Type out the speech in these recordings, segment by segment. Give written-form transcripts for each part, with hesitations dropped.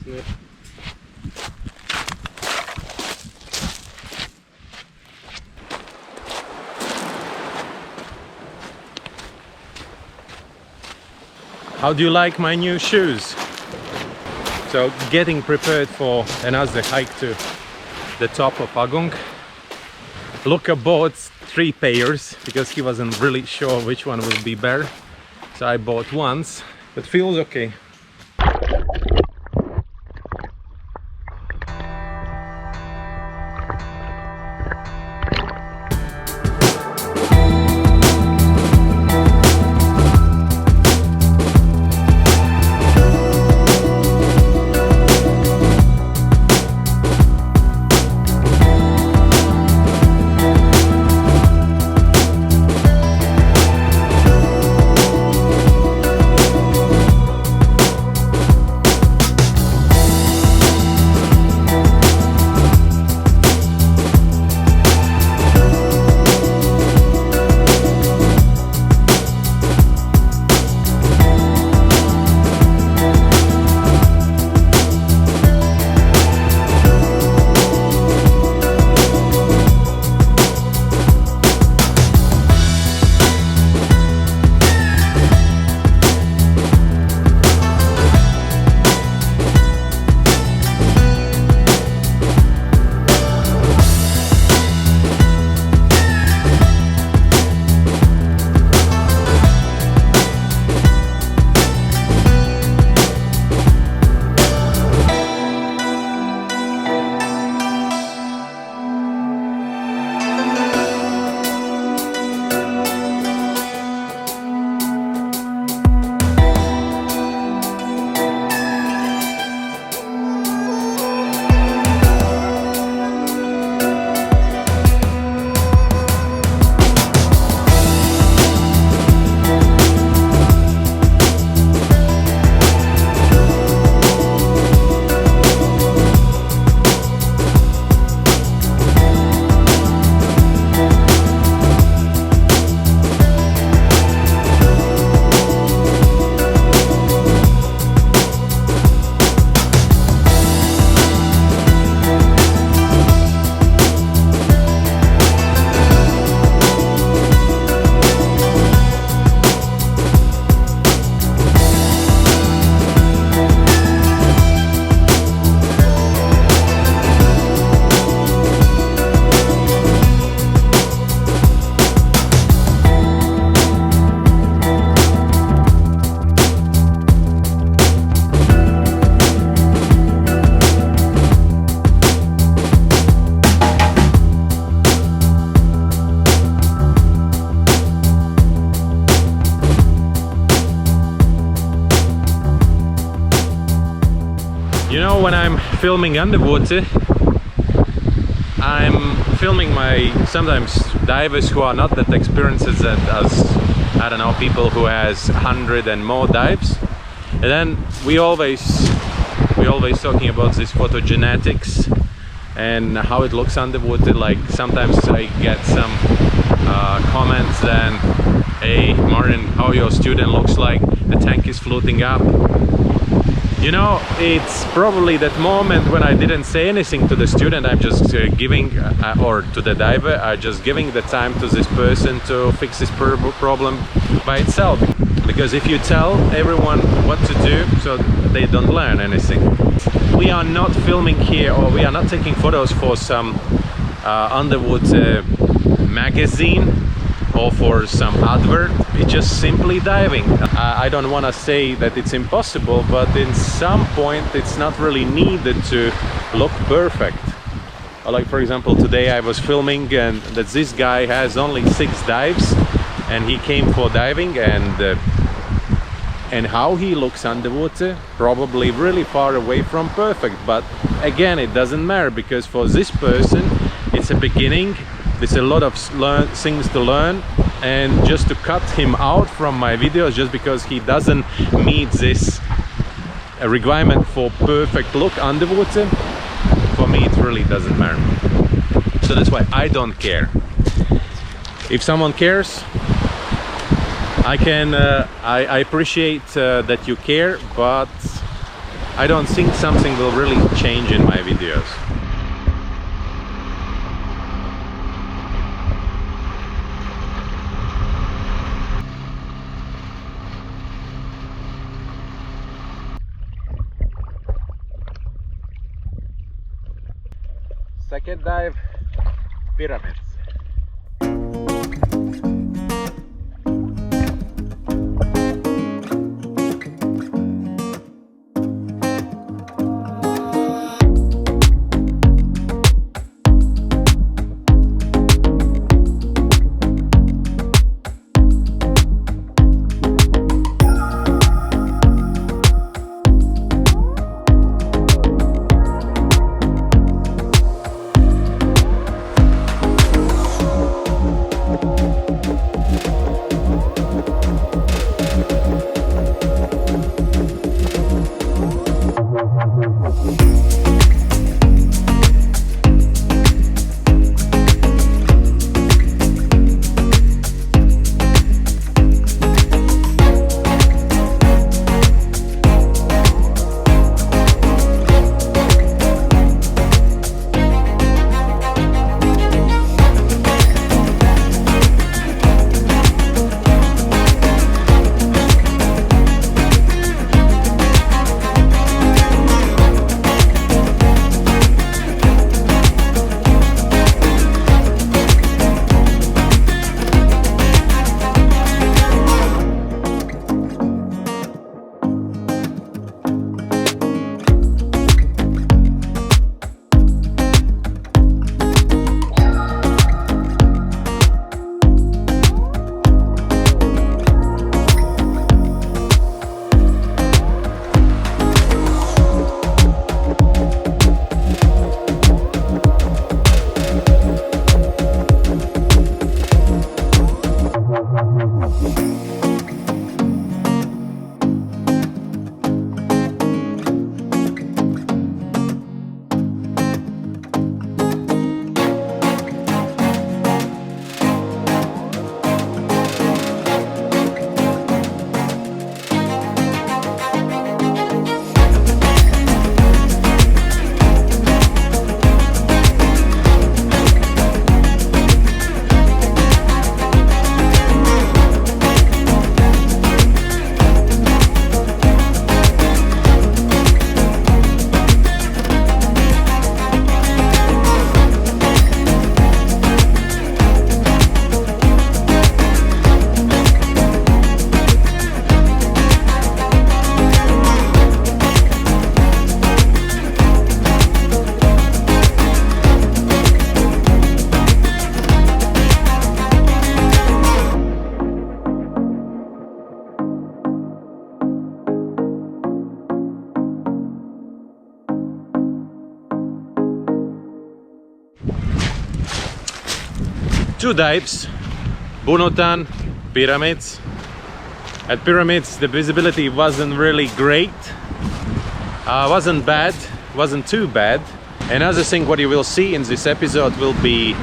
here. How do you like my new shoes? So getting prepared for another hike to the top of Agung. Luca bought 3 pairs because he wasn't really sure which one will be better. So I bought once, but feels okay. You know, when I'm filming underwater, I'm filming my sometimes divers who are not that experienced as I don't know, people who has 100 and more dives, and then we always talking about this photogenetics and how it looks underwater. Like sometimes I get some comments then, hey Martin, how your student looks like the tank is floating up. You know, it's probably that moment when I didn't say anything to the student. I'm just giving, or to the diver, I'm just giving the time to this person to fix this problem by itself. Because if you tell everyone what to do, so they don't learn anything. We are not filming here, or we are not taking photos for some underwater magazine or for some advert. It's just simply diving. I don't want to say that it's impossible, but in some point it's not really needed to look perfect. Like for example, today I was filming and that this guy has only 6 dives and he came for diving, and how he looks underwater, probably really far away from perfect. But again, it doesn't matter, because for this person it's a beginning. There's a lot of things to learn, and just to cut him out from my videos just because he doesn't meet this requirement for perfect look underwater, for me it really doesn't matter. So that's why I don't care. If someone cares, I appreciate that you care, but I don't think something will really change in my videos. Second dive, pyramids. Two dives, Bunotan, pyramids. At pyramids the visibility wasn't really great, wasn't bad, wasn't too bad. Another thing what you will see in this episode will be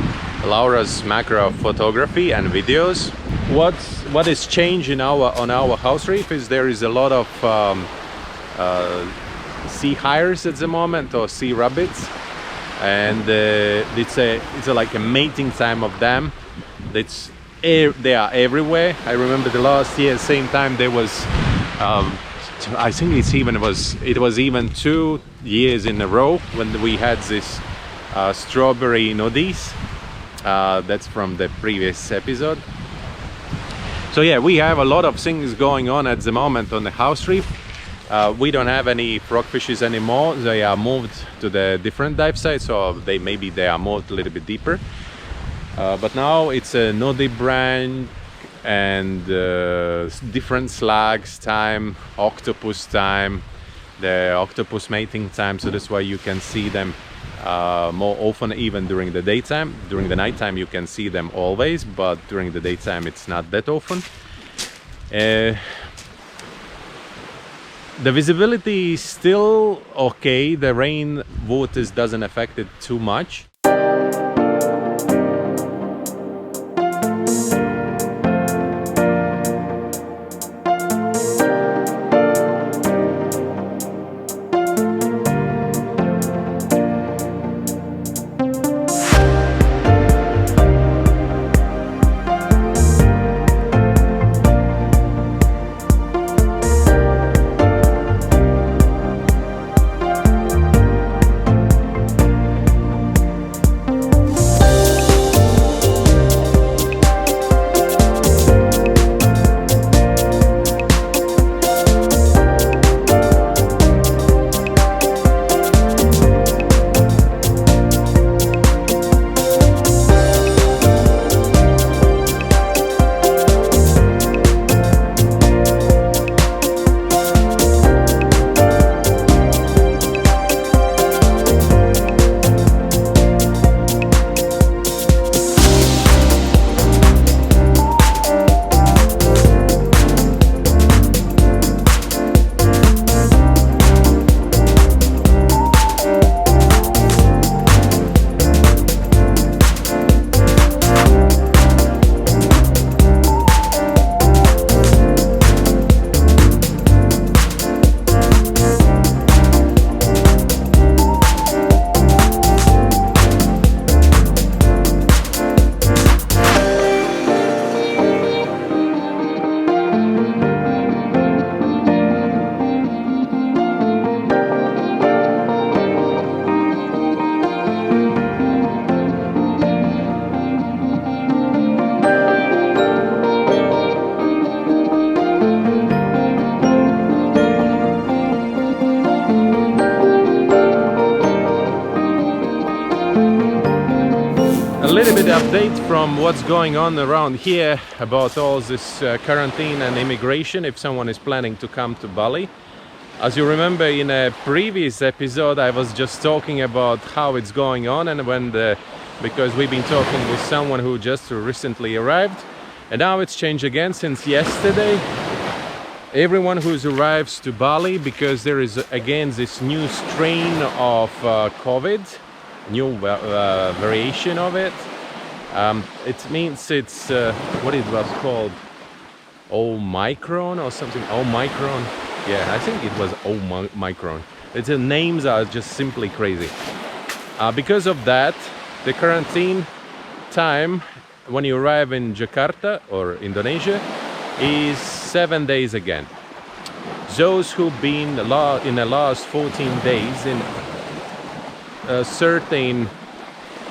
Laura's macro photography and videos. What is changed in on our house reef is there is a lot of sea hares at the moment, or sea rabbits, and it's like a mating time of them. They are everywhere. I remember the last year same time there was I think it was even 2 years in a row when we had this strawberry noddies. That's from the previous episode. So yeah, we have a lot of things going on at the moment on the house reef. We don't have any frogfishes anymore. They are moved to the different dive sites, so maybe they are moved a little bit deeper. But now it's a noddy branch and different slugs time, octopus time, the octopus mating time, so that's why you can see them more often even during the daytime. During the nighttime you can see them always, but during the daytime it's not that often. The visibility is still okay. The rain waters doesn't affect it too much. the update from what's going on around here about all this quarantine and immigration if someone is planning to come to Bali. As you remember, in a previous episode I was just talking about how it's going on, and because we've been talking with someone who just recently arrived, and now it's changed again since yesterday. Everyone who arrives to Bali, because there is again this new strain of COVID, new variation of it. It means it's what it was called, Omicron or something. Omicron. Yeah, I think it was Omicron. The names are just simply crazy. Because of that, the quarantine time when you arrive in Jakarta or Indonesia is 7 days again. Those who've been in the last 14 days in certain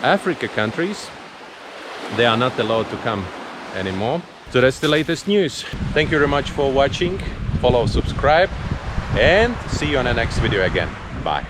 Africa countries, they are not allowed to come anymore. So that's the latest news. Thank you very much for watching. Follow, subscribe, and see you on the next video again. Bye.